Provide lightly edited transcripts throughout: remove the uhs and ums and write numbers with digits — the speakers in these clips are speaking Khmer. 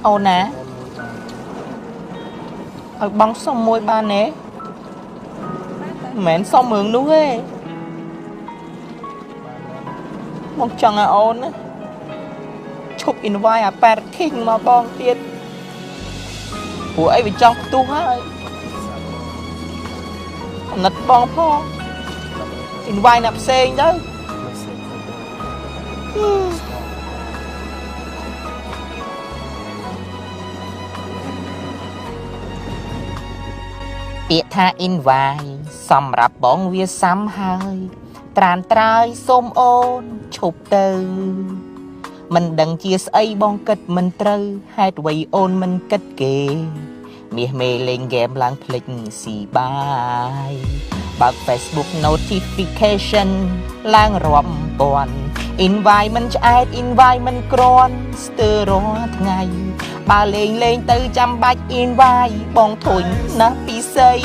អូនណាឲ្យបងសុំមួយបានទេមិនមែនសុំរឿងនោះទេមកចង់ឲ្យអូនណាឈប់ invite អាប៉ែត King មកបងទៀតព្រោះអីវាចង់ផ្ទុះហើយកំណត់បងផង invite អ្នកផ្សេងទៅពាក្យថា invite សម្រាប់បងវាសាំហើយត្រានត្រើយសូមអូនឈប់ទៅមិនដឹងជាស្អីបងគិតមិនត្រូវហេតុអ្វីអូនមិនគិតគេមាសមេលេងហ្គេមឡើងភ្លេចស៊ីបាយបើក Facebook notification ឡើងរាប់ពាន់ invite មិនឆ្អែត invite មិនក្រាន់ស្ទើររាល់ថ្ងៃបើលេងទៅចាំបាច់ invite បងធុញណាស់ពីស្អី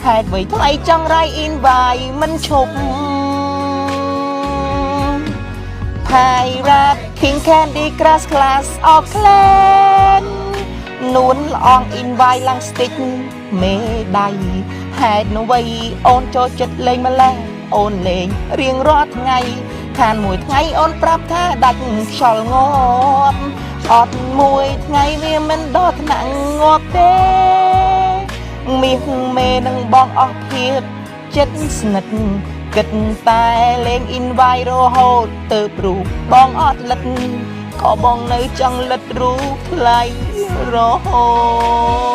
ហេតុអ្វីថ្លៃចង់រៃ invite មិនឈប់ Pirate King Candy Crush Class of Clan នួនល្អង invite ឡើង stick មេដៃហេតុអ្វីអូនចូលចិត្តលេងម្លេះអូនលេងរៀងរាល់ថ្ងៃខានមួយថ្ងៃអូនប្រាប់ថាដាច់ខ្យល់ងាប់អត់មួយថ្ងៃវាមិនដល់ថ្នាក់ងាប់ទេមាសមេនឹងបងអស់ភាពចិត្តស្និទ្ធគិតតែលេង invite រហូតទៅរូបបងអត់លិតក៏បងនៅចង់លិតរូបថ្លៃរហូត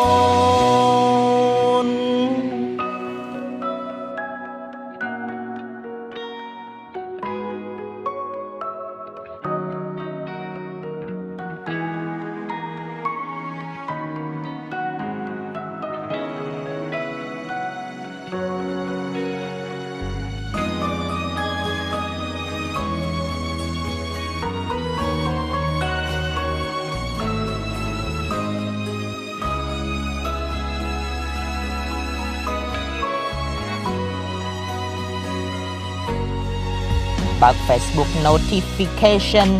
បើក Facebook notification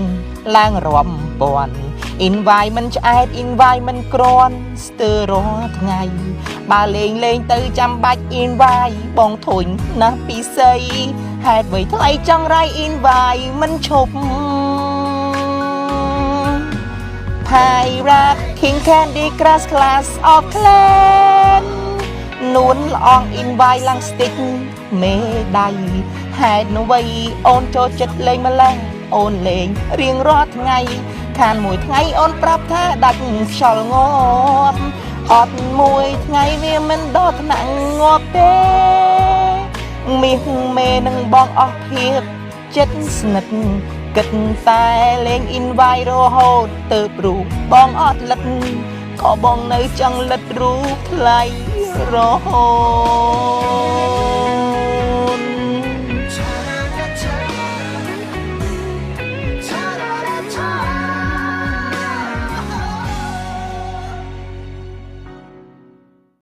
ឡើងរាប់ពាន់ invite មិនឆ្អែត invite មិនក្រាន់ស្ទើររាល់ថ្ងៃបើលេងទៅចាំបាច់ invite បងធុញណាស់ពីស្អីហេតុអ្វីថ្លៃចង់រៃ invite មិនឈប់ Pirate King Candy Crush Class of Clan នួនល្អង invite ឡើង stick មេដៃហេតុអ្វីអូនចូលចិត្តលេងម្លេះអូនលេងរៀងរាល់ថ្ងៃខានមួយថ្ងៃអូនប្រាប់ថាដាច់ខ្យល់ងាប់អត់មួយថ្ងៃវាមិនដល់ថ្នាក់ងាប់ទេមាសមេនឹងបងអស់ភាពចិត្តស្និទ្ធគិតតែលេង invite រហូតទៅរូបបងអត់លិតក៏បងនៅចង់លិតរូបថ្លៃរហូត